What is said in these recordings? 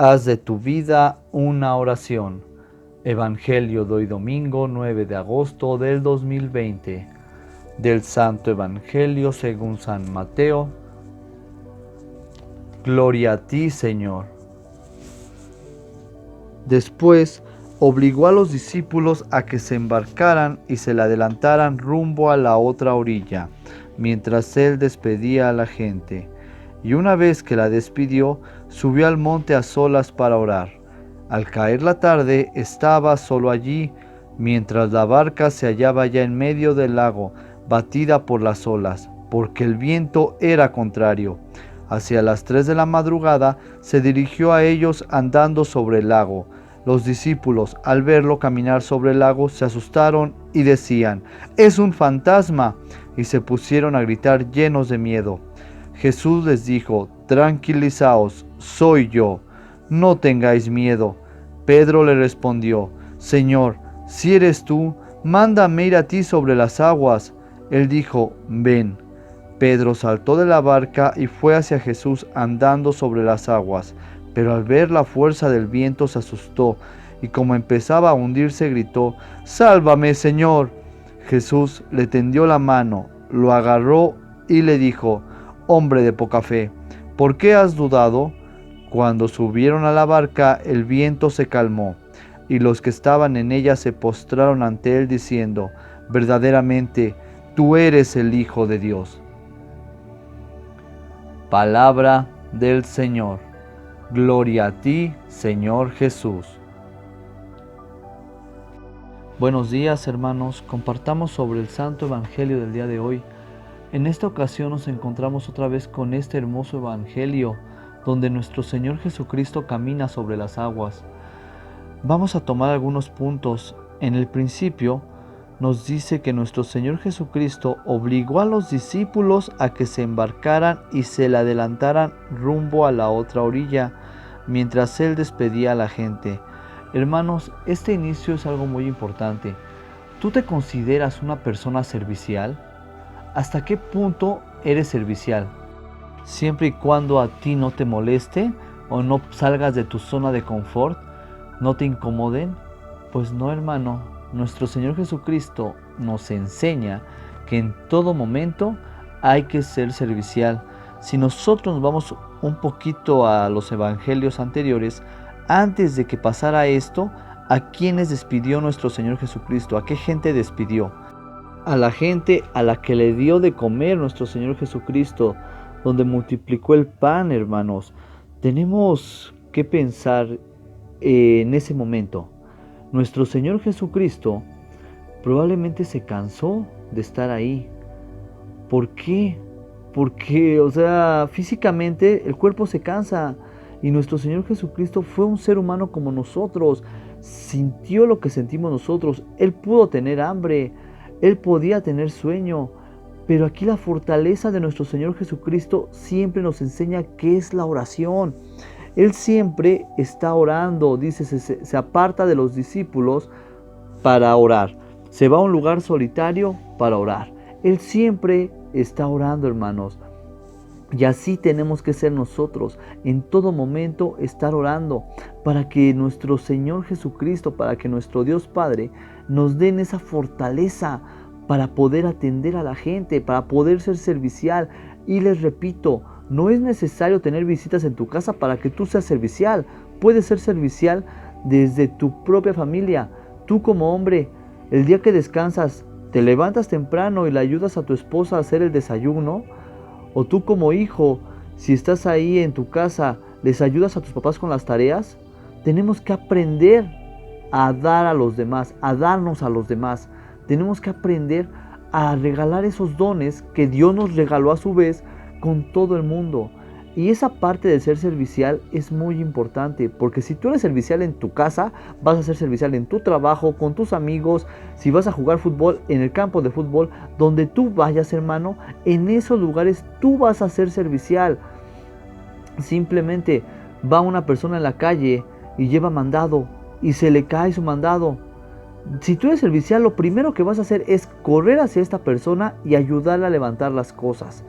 Haz de tu vida una oración. Evangelio de hoy domingo 9 de agosto del 2020. Del Santo Evangelio según San Mateo. Gloria a ti, Señor. Después obligó a los discípulos a que se embarcaran y se le adelantaran rumbo a la otra orilla, mientras él despedía a la gente. Y una vez que la despidió, subió al monte a solas para orar. Al caer la tarde, estaba solo allí, mientras la barca se hallaba ya en medio del lago, batida por las olas, porque el viento era contrario. Hacia las 3 de la madrugada se dirigió a ellos andando sobre el lago. Los discípulos, al verlo caminar sobre el lago, se asustaron y decían: «¡Es un fantasma!», y se pusieron a gritar llenos de miedo. Jesús les dijo: «Tranquilizaos, soy yo, no tengáis miedo». Pedro le respondió: «Señor, si eres tú, mándame ir a ti sobre las aguas». Él dijo: «Ven». Pedro saltó de la barca y fue hacia Jesús andando sobre las aguas, pero al ver la fuerza del viento se asustó y como empezaba a hundirse gritó: «¡Sálvame, Señor!». Jesús le tendió la mano, lo agarró y le dijo: «Hombre de poca fe, ¿por qué has dudado?». Cuando subieron a la barca, el viento se calmó, y los que estaban en ella se postraron ante él diciendo: «Verdaderamente, tú eres el Hijo de Dios». Palabra del Señor. Gloria a ti, Señor Jesús. Buenos días, hermanos. Compartamos sobre el Santo Evangelio del día de hoy. En esta ocasión nos encontramos otra vez con este hermoso Evangelio, donde nuestro Señor Jesucristo camina sobre las aguas. Vamos a tomar algunos puntos. En el principio nos dice que nuestro Señor Jesucristo obligó a los discípulos a que se embarcaran y se le adelantaran rumbo a la otra orilla, mientras Él despedía a la gente. Hermanos, este inicio es algo muy importante. ¿Tú te consideras una persona servicial? ¿Hasta qué punto eres servicial? Siempre y cuando a ti no te moleste o no salgas de tu zona de confort, no te incomoden, pues no, hermano. Nuestro Señor Jesucristo nos enseña que en todo momento hay que ser servicial. Si nosotros nos vamos un poquito a los evangelios anteriores, antes de que pasara esto, ¿a quiénes despidió nuestro Señor Jesucristo? ¿A qué gente despidió? A la gente a la que le dio de comer nuestro Señor Jesucristo, donde multiplicó el pan, hermanos. Tenemos que pensar en ese momento. Nuestro Señor Jesucristo probablemente se cansó de estar ahí. ¿Por qué? Porque, físicamente el cuerpo se cansa. Y nuestro Señor Jesucristo fue un ser humano como nosotros. Sintió lo que sentimos nosotros. Él pudo tener hambre. Él podía tener sueño. Pero aquí la fortaleza de nuestro Señor Jesucristo siempre nos enseña qué es la oración. Él siempre está orando, dice, se aparta de los discípulos para orar. Se va a un lugar solitario para orar. Él siempre está orando, hermanos. Y así tenemos que ser nosotros, en todo momento estar orando, para que nuestro Señor Jesucristo, para que nuestro Dios Padre nos den esa fortaleza para poder atender a la gente, para poder ser servicial. Y les repito, no es necesario tener visitas en tu casa para que tú seas servicial. Puedes ser servicial desde tu propia familia. Tú como hombre, el día que descansas, te levantas temprano y le ayudas a tu esposa a hacer el desayuno. O tú como hijo, si estás ahí en tu casa, les ayudas a tus papás con las tareas. Tenemos que aprender a dar a los demás, a darnos a los demás. Tenemos que aprender a regalar esos dones que Dios nos regaló a su vez con todo el mundo. Y esa parte de ser servicial es muy importante, porque si tú eres servicial en tu casa, vas a ser servicial en tu trabajo, con tus amigos. Si vas a jugar fútbol, en el campo de fútbol, donde tú vayas, hermano, en esos lugares tú vas a ser servicial. Simplemente va una persona en la calle y lleva mandado y se le cae su mandado. Si tú eres servicial, lo primero que vas a hacer es correr hacia esta persona y ayudarla a levantar las cosas.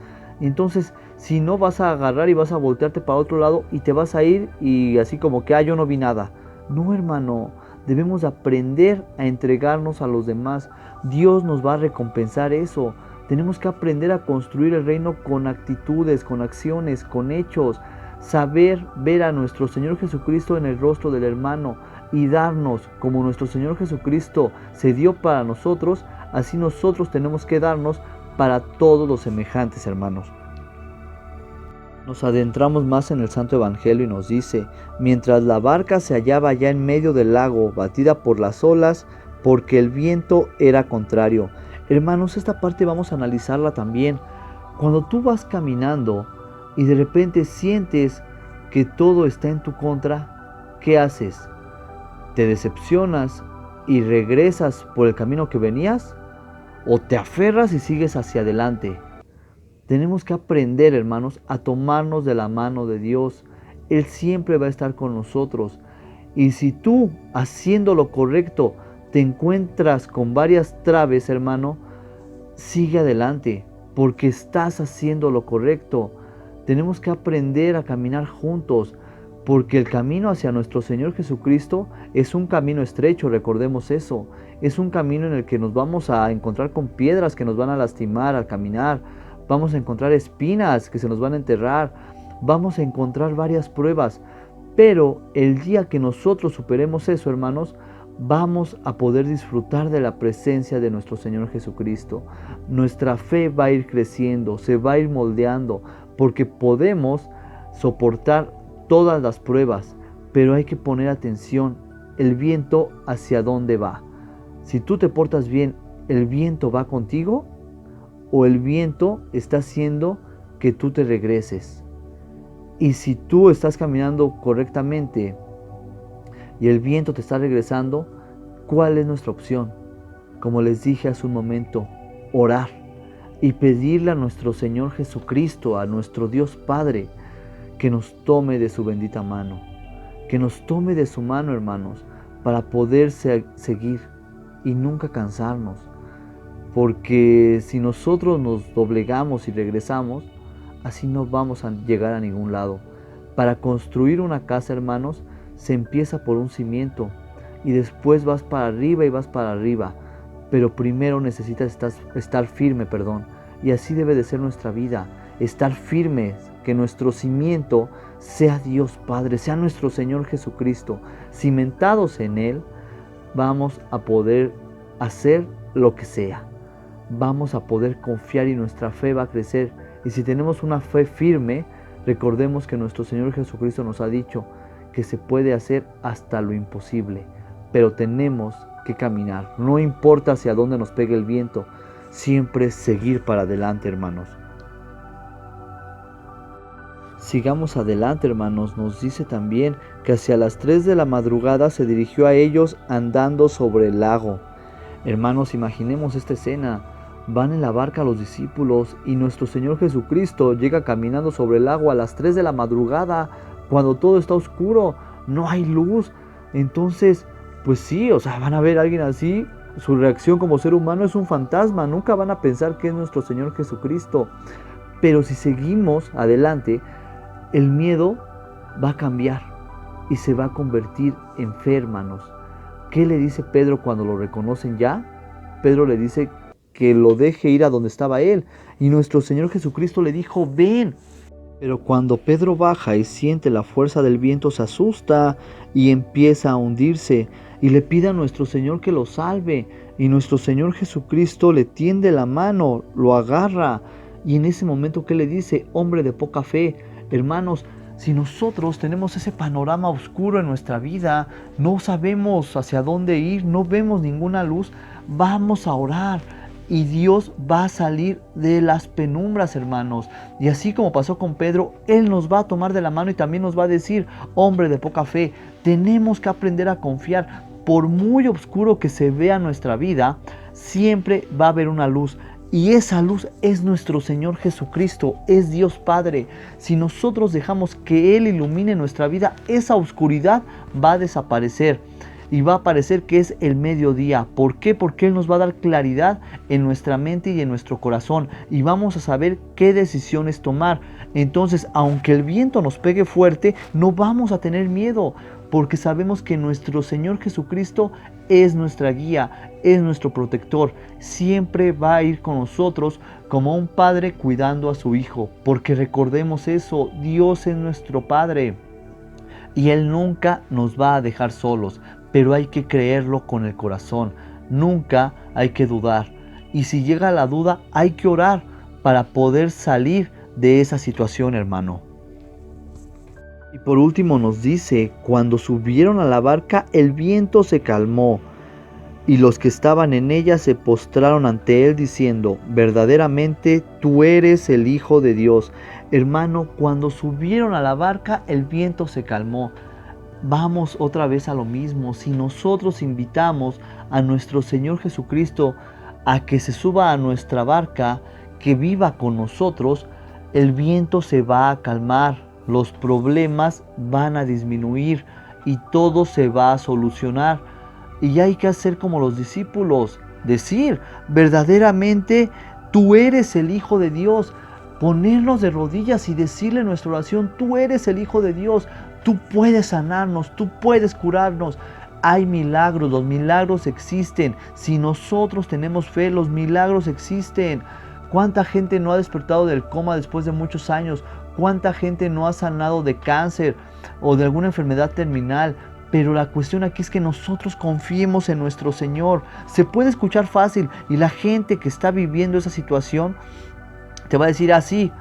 Entonces, si no, vas a agarrar y vas a voltearte para otro lado y te vas a ir y así como que, yo no vi nada. No, hermano, debemos aprender a entregarnos a los demás. Dios nos va a recompensar eso. Tenemos que aprender a construir el reino con actitudes, con acciones, con hechos. Saber ver a nuestro Señor Jesucristo en el rostro del hermano y darnos como nuestro Señor Jesucristo se dio para nosotros, así nosotros tenemos que darnos para todos los semejantes, hermanos. Nos adentramos más en el Santo Evangelio y nos dice: mientras la barca se hallaba ya en medio del lago, batida por las olas, porque el viento era contrario. Hermanos, esta parte vamos a analizarla también. Cuando tú vas caminando y de repente sientes que todo está en tu contra, ¿qué haces? ¿Te decepcionas y regresas por el camino que venías? ¿O te aferras y sigues hacia adelante? Tenemos que aprender, hermanos, a tomarnos de la mano de Dios. Él siempre va a estar con nosotros. Y si tú, haciendo lo correcto, te encuentras con varias traves, hermano, sigue adelante, porque estás haciendo lo correcto. Tenemos que aprender a caminar juntos, porque el camino hacia nuestro Señor Jesucristo es un camino estrecho, recordemos eso. Es un camino en el que nos vamos a encontrar con piedras que nos van a lastimar al caminar. Vamos a encontrar espinas que se nos van a enterrar. Vamos a encontrar varias pruebas. Pero el día que nosotros superemos eso, hermanos, vamos a poder disfrutar de la presencia de nuestro Señor Jesucristo. Nuestra fe va a ir creciendo, se va a ir moldeando, porque podemos soportar todas las pruebas, pero hay que poner atención, el viento hacia dónde va. Si tú te portas bien, ¿el viento va contigo? ¿O el viento está haciendo que tú te regreses? Y si tú estás caminando correctamente y el viento te está regresando, ¿cuál es nuestra opción? Como les dije hace un momento, orar y pedirle a nuestro Señor Jesucristo, a nuestro Dios Padre, que nos tome de su bendita mano, que nos tome de su mano, hermanos, para poder seguir y nunca cansarnos. Porque si nosotros nos doblegamos y regresamos, así no vamos a llegar a ningún lado. Para construir una casa, hermanos, se empieza por un cimiento y después vas para arriba y vas para arriba. Pero primero necesitas estar firme, Y así debe de ser nuestra vida, estar firmes, que nuestro cimiento sea Dios Padre, sea nuestro Señor Jesucristo. Cimentados en Él, vamos a poder hacer lo que sea. Vamos a poder confiar y nuestra fe va a crecer. Y si tenemos una fe firme, recordemos que nuestro Señor Jesucristo nos ha dicho que se puede hacer hasta lo imposible. Pero tenemos que caminar. No importa hacia dónde nos pegue el viento, siempre seguir para adelante, hermanos. Sigamos adelante, hermanos. Nos dice también que hacia las 3 de la madrugada se dirigió a ellos andando sobre el lago. Hermanos, imaginemos esta escena. Van en la barca los discípulos y nuestro Señor Jesucristo llega caminando sobre el agua a las 3 de la madrugada, cuando todo está oscuro, no hay luz. Entonces, pues sí, van a ver a alguien así, su reacción como ser humano es un fantasma, nunca van a pensar que es nuestro Señor Jesucristo. Pero si seguimos adelante, el miedo va a cambiar y se va a convertir en fe, hermanos. ¿Qué le dice Pedro cuando lo reconocen ya? Pedro le dice que lo deje ir a donde estaba él. Y nuestro Señor Jesucristo le dijo, ven. Pero cuando Pedro baja y siente la fuerza del viento, se asusta y empieza a hundirse. Y le pide a nuestro Señor que lo salve. Y nuestro Señor Jesucristo le tiende la mano, lo agarra. Y en ese momento, ¿qué le dice? Hombre de poca fe. Hermanos, si nosotros tenemos ese panorama oscuro en nuestra vida, no sabemos hacia dónde ir, no vemos ninguna luz, vamos a orar y Dios va a salir de las penumbras, hermanos. Y así como pasó con Pedro, Él nos va a tomar de la mano y también nos va a decir, hombre de poca fe. Tenemos que aprender a confiar. Por muy oscuro que se vea nuestra vida, siempre va a haber una luz. Y esa luz es nuestro Señor Jesucristo, es Dios Padre. Si nosotros dejamos que Él ilumine nuestra vida, esa oscuridad va a desaparecer. y va a parecer que es el mediodía. ¿Por qué? Porque Él nos va a dar claridad en nuestra mente y en nuestro corazón y vamos a saber qué decisiones tomar. Entonces, aunque el viento nos pegue fuerte, no vamos a tener miedo, porque sabemos que nuestro Señor Jesucristo es nuestra guía, es nuestro protector. Siempre va a ir con nosotros como un padre cuidando a su hijo, porque recordemos eso, Dios es nuestro Padre y Él nunca nos va a dejar solos, pero hay que creerlo con el corazón, nunca hay que dudar. Y si llega la duda, hay que orar para poder salir de esa situación, hermano. Y por último nos dice, cuando subieron a la barca, el viento se calmó, y los que estaban en ella se postraron ante Él diciendo, verdaderamente tú eres el Hijo de Dios. Hermano, cuando subieron a la barca, el viento se calmó. Vamos otra vez a lo mismo. Si nosotros invitamos a nuestro Señor Jesucristo a que se suba a nuestra barca, que viva con nosotros, el viento se va a calmar, los problemas van a disminuir y todo se va a solucionar. Y hay que hacer como los discípulos, decir, verdaderamente tú eres el Hijo de Dios. Ponernos de rodillas y decirle en nuestra oración, tú eres el Hijo de Dios, tú puedes sanarnos, tú puedes curarnos. Hay milagros, los milagros existen. Si nosotros tenemos fe, los milagros existen. ¿Cuánta gente no ha despertado del coma después de muchos años? ¿Cuánta gente no ha sanado de cáncer o de alguna enfermedad terminal? Pero la cuestión aquí es que nosotros confiemos en nuestro Señor. Se puede escuchar fácil y la gente que está viviendo esa situación te va a decir así,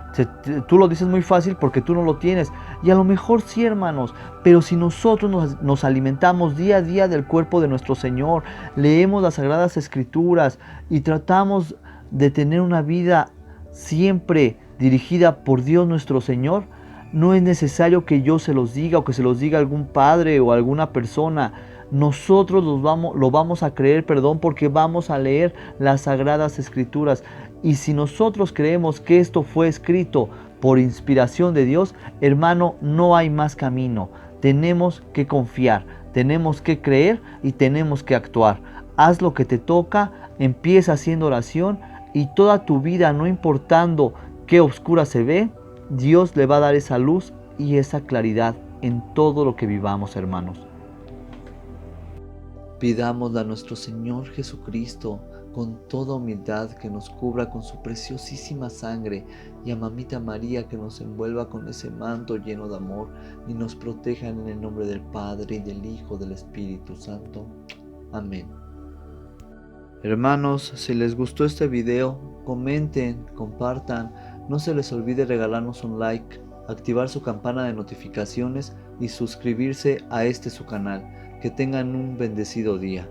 tú lo dices muy fácil porque tú no lo tienes. Y a lo mejor sí, hermanos, pero si nosotros nos alimentamos día a día del cuerpo de nuestro Señor, leemos las Sagradas Escrituras y tratamos de tener una vida siempre dirigida por Dios nuestro Señor, no es necesario que yo se los diga o que se los diga algún padre o alguna persona. Nosotros lo vamos a creer, porque vamos a leer las Sagradas Escrituras. Y si nosotros creemos que esto fue escrito por inspiración de Dios, hermano, no hay más camino. Tenemos que confiar, tenemos que creer y tenemos que actuar. Haz lo que te toca, empieza haciendo oración y toda tu vida, no importando qué oscura se ve, Dios le va a dar esa luz y esa claridad en todo lo que vivamos, hermanos. Pidámosle a nuestro Señor Jesucristo con toda humildad que nos cubra con su preciosísima sangre y a Mamita María que nos envuelva con ese manto lleno de amor y nos proteja en el nombre del Padre y del Hijo y del Espíritu Santo. Amén. Hermanos, si les gustó este video, comenten, compartan, no se les olvide regalarnos un like, activar su campana de notificaciones y suscribirse a su canal. Que tengan un bendecido día.